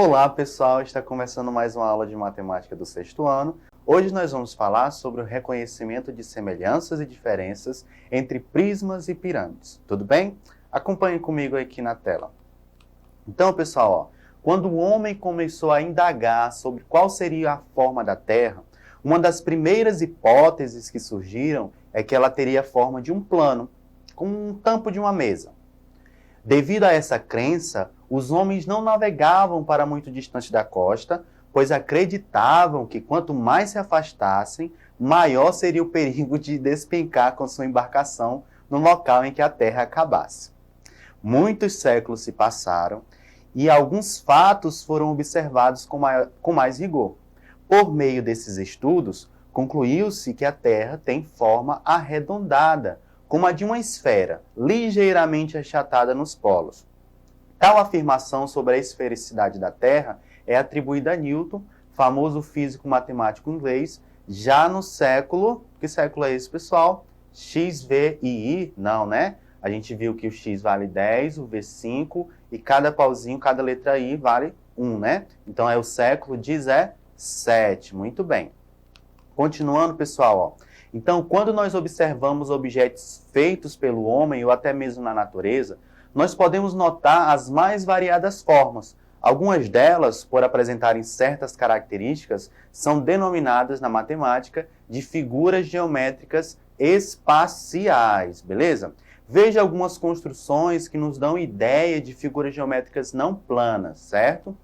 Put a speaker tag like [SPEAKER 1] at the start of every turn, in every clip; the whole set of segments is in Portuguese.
[SPEAKER 1] Olá pessoal, está começando mais uma aula de matemática do sexto ano. Hoje nós vamos falar sobre o reconhecimento de semelhanças e diferenças entre prismas e pirâmides. Tudo bem? Acompanhe comigo aqui na tela. Então pessoal, quando o homem começou a indagar sobre qual seria a forma da Terra, uma das primeiras hipóteses que surgiram é que ela teria a forma de um plano, como um tampo de uma mesa. Devido a essa crença, os homens não navegavam para muito distante da costa, pois acreditavam que quanto mais se afastassem, maior seria o perigo de despencar com sua embarcação no local em que a terra acabasse. Muitos séculos se passaram e alguns fatos foram observados com mais rigor. Por meio desses estudos, concluiu-se que a Terra tem forma arredondada, como a de uma esfera, ligeiramente achatada nos polos. Tal afirmação sobre a esfericidade da Terra é atribuída a Newton, famoso físico matemático inglês, já no século... Que século é esse, pessoal? X, V e I? Não, né? A gente viu que o X vale 10, o V 5, e cada pauzinho, cada letra I vale 1, né? Então é o século 17. Muito bem. Continuando, pessoal, ó. Então, quando nós observamos objetos feitos pelo homem ou até mesmo na natureza, nós podemos notar as mais variadas formas. Algumas delas, por apresentarem certas características, são denominadas na matemática de figuras geométricas espaciais, beleza? Veja algumas construções que nos dão ideia de figuras geométricas não planas, certo?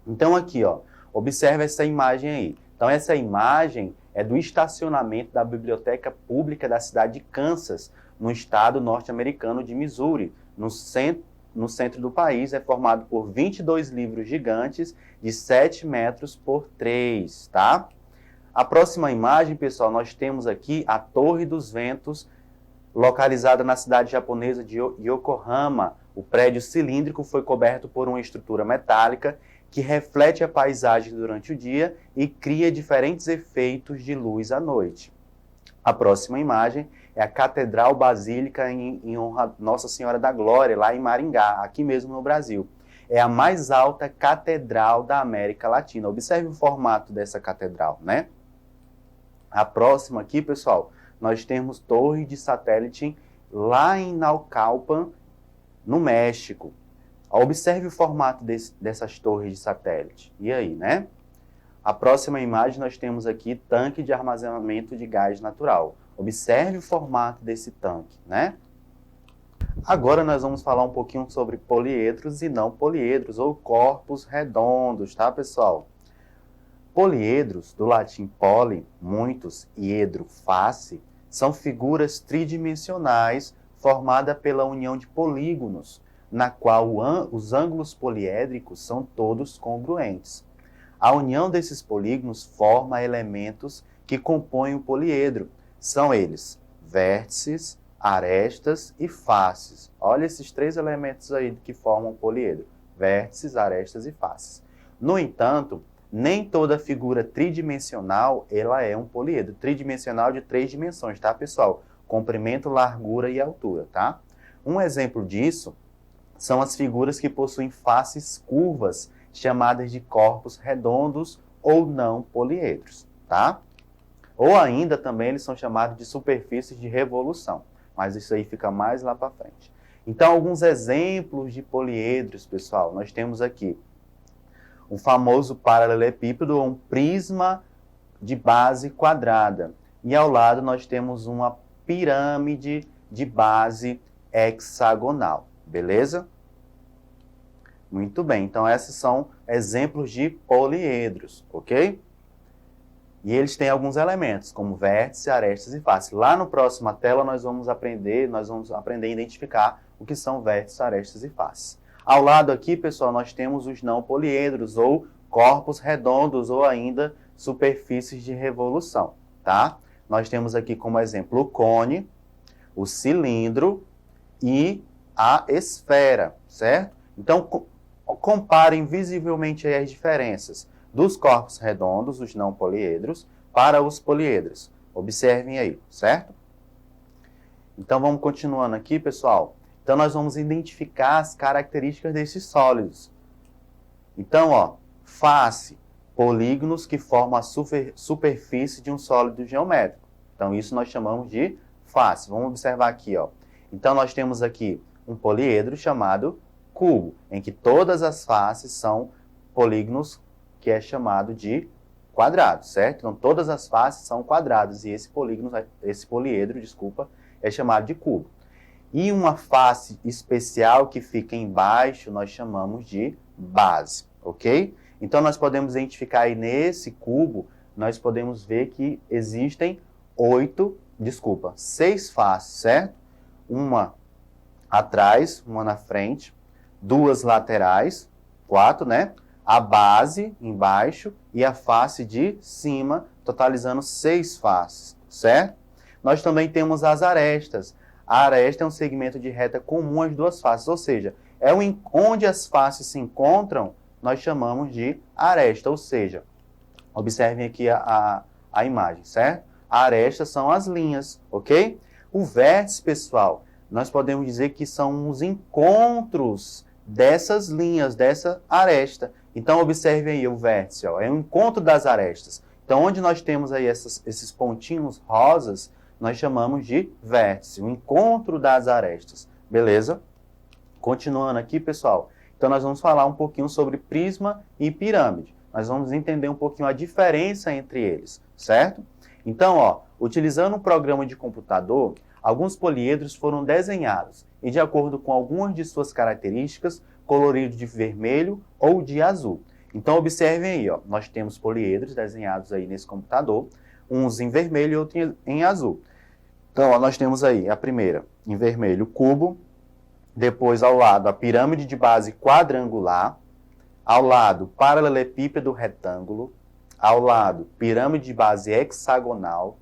[SPEAKER 1] Então aqui, ó, observe essa imagem aí. Então essa imagem é do estacionamento da Biblioteca Pública da cidade de Kansas, no estado norte-americano de Missouri, no centro do país. É formado por 22 livros gigantes de 7 metros por 3, tá? A próxima imagem, pessoal, nós temos aqui a Torre dos Ventos, localizada na cidade japonesa de Yokohama. O prédio cilíndrico foi coberto por uma estrutura metálica que reflete a paisagem durante o dia e cria diferentes efeitos de luz à noite. A próxima imagem é a Catedral Basílica em honra a Nossa Senhora da Glória, lá em Maringá, aqui mesmo no Brasil. É a mais alta catedral da América Latina. Observe o formato dessa catedral, né? A próxima aqui, pessoal, nós temos torre de satélite lá em Naucalpan, no México. Observe o formato dessas torres de satélite. E aí, né? A próxima imagem nós temos aqui tanque de armazenamento de gás natural. Observe o formato desse tanque, né? Agora nós vamos falar um pouquinho sobre poliedros e não poliedros, ou corpos redondos, tá, pessoal? Poliedros, do latim poli, muitos, e edro, face, são figuras tridimensionais formadas pela união de polígonos, na qual os ângulos poliédricos são todos congruentes. A união desses polígonos forma elementos que compõem o poliedro. São eles vértices, arestas e faces. Olha esses três elementos aí que formam o poliedro: vértices, arestas e faces. No entanto, nem toda figura tridimensional ela é um poliedro. Tridimensional de 3 dimensões, tá, pessoal? Comprimento, largura e altura, tá? Um exemplo disso são as figuras que possuem faces curvas, chamadas de corpos redondos ou não poliedros, tá? Ou ainda também eles são chamados de superfícies de revolução, mas isso aí fica mais lá para frente. Então, alguns exemplos de poliedros, pessoal, nós temos aqui o famoso paralelepípedo, ou um prisma de base quadrada. E ao lado nós temos uma pirâmide de base hexagonal. Beleza? Muito bem, então esses são exemplos de poliedros, ok? E eles têm alguns elementos, como vértice, arestas e faces. Lá no próxima tela nós vamos aprender a identificar o que são vértices, arestas e faces. Ao lado aqui, pessoal, nós temos os não poliedros, ou corpos redondos, ou ainda superfícies de revolução, tá? Nós temos aqui como exemplo o cone, o cilindro e a esfera, certo? Então, comparem visivelmente aí as diferenças dos corpos redondos, os não poliedros, para os poliedros. Observem aí, certo? Então, vamos continuando aqui, pessoal. Então, nós vamos identificar as características desses sólidos. Então, ó, face, polígonos que formam a superfície de um sólido geométrico. Então, isso nós chamamos de face. Vamos observar aqui, ó. Então, nós temos aqui um poliedro chamado cubo, em que todas as faces são polígonos, que é chamado de quadrado, certo? Então, todas as faces são quadradas e esse poliedro, é chamado de cubo. E uma face especial que fica embaixo, nós chamamos de base, ok? Então, nós podemos identificar aí nesse cubo, nós podemos ver que existem 6 faces, certo? Uma atrás, uma na frente, 2 laterais, 4, né? A base embaixo e a face de cima, totalizando 6 faces, certo? Nós também temos as arestas. A aresta é um segmento de reta comum às duas faces, ou seja, onde as faces se encontram, nós chamamos de aresta, ou seja, observem aqui a imagem, certo? A aresta são as linhas, ok? O vértice, pessoal, nós podemos dizer que são os encontros dessas linhas, dessa aresta. Então, observem aí o vértice, ó, é o encontro das arestas. Então, onde nós temos aí esses pontinhos rosas, nós chamamos de vértice, o encontro das arestas. Beleza? Continuando aqui, pessoal. Então, nós vamos falar um pouquinho sobre prisma e pirâmide. Nós vamos entender um pouquinho a diferença entre eles, certo? Então, ó, utilizando um programa de computador, alguns poliedros foram desenhados e, de acordo com algumas de suas características, coloridos de vermelho ou de azul. Então, observem aí, ó, nós temos poliedros desenhados aí nesse computador, uns em vermelho e outros em azul. Então, ó, nós temos aí a primeira, em vermelho, cubo, depois ao lado a pirâmide de base quadrangular, ao lado paralelepípedo retângulo, ao lado pirâmide de base hexagonal,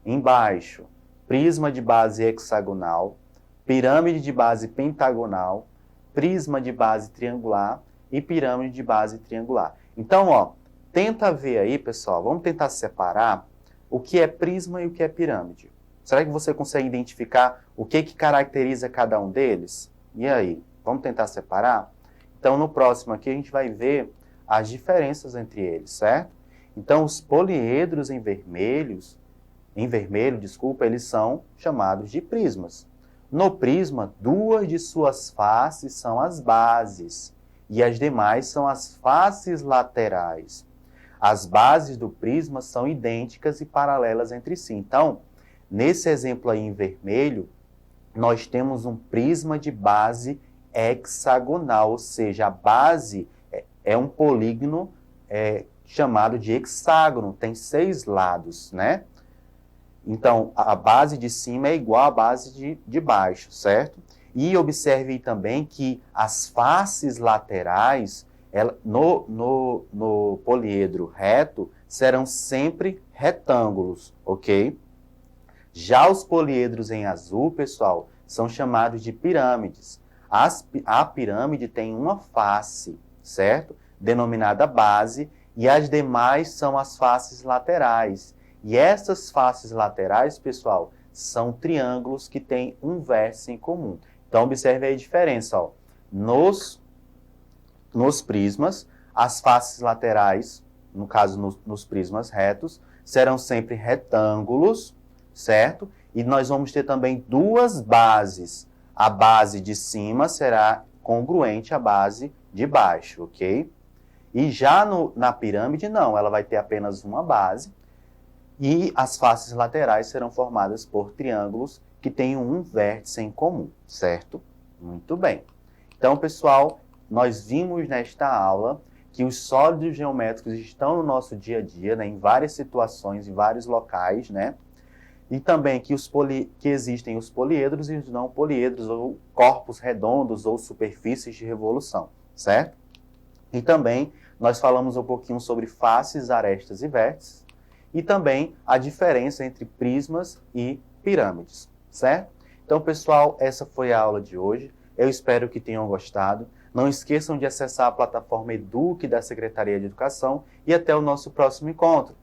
[SPEAKER 1] embaixo prisma de base hexagonal, pirâmide de base pentagonal, prisma de base triangular e pirâmide de base triangular. Então, ó, tenta ver aí, pessoal, vamos tentar separar o que é prisma e o que é pirâmide. Será que você consegue identificar o que caracteriza cada um deles? E aí, vamos tentar separar? Então, no próximo aqui, a gente vai ver as diferenças entre eles, certo? Então, os poliedros em vermelho, eles são chamados de prismas. No prisma, 2 de suas faces são as bases e as demais são as faces laterais. As bases do prisma são idênticas e paralelas entre si. Então, nesse exemplo aí em vermelho, nós temos um prisma de base hexagonal, ou seja, a base é um polígono chamado de hexágono, tem 6 lados, né? Então, a base de cima é igual à base de baixo, certo? E observe também que as faces laterais, no poliedro reto, serão sempre retângulos, ok? Já os poliedros em azul, pessoal, são chamados de pirâmides. A pirâmide tem uma face, certo? Denominada base, e as demais são as faces laterais. E essas faces laterais, pessoal, são triângulos que têm um vértice em comum. Então, observe aí a diferença, ó. Nos prismas, as faces laterais, no caso nos prismas retos, serão sempre retângulos, certo? E nós vamos ter também 2 bases. A base de cima será congruente à base de baixo, ok? E já na pirâmide, não, ela vai ter apenas uma base. E as faces laterais serão formadas por triângulos que têm um vértice em comum, certo? Muito bem. Então, pessoal, nós vimos nesta aula que os sólidos geométricos estão no nosso dia a dia, né, em várias situações, em vários locais, né? E também que existem os poliedros e os não poliedros, ou corpos redondos ou superfícies de revolução, certo? E também nós falamos um pouquinho sobre faces, arestas e vértices, e também a diferença entre prismas e pirâmides, certo? Então, pessoal, essa foi a aula de hoje. Eu espero que tenham gostado. Não esqueçam de acessar a plataforma Eduque da Secretaria de Educação e até o nosso próximo encontro.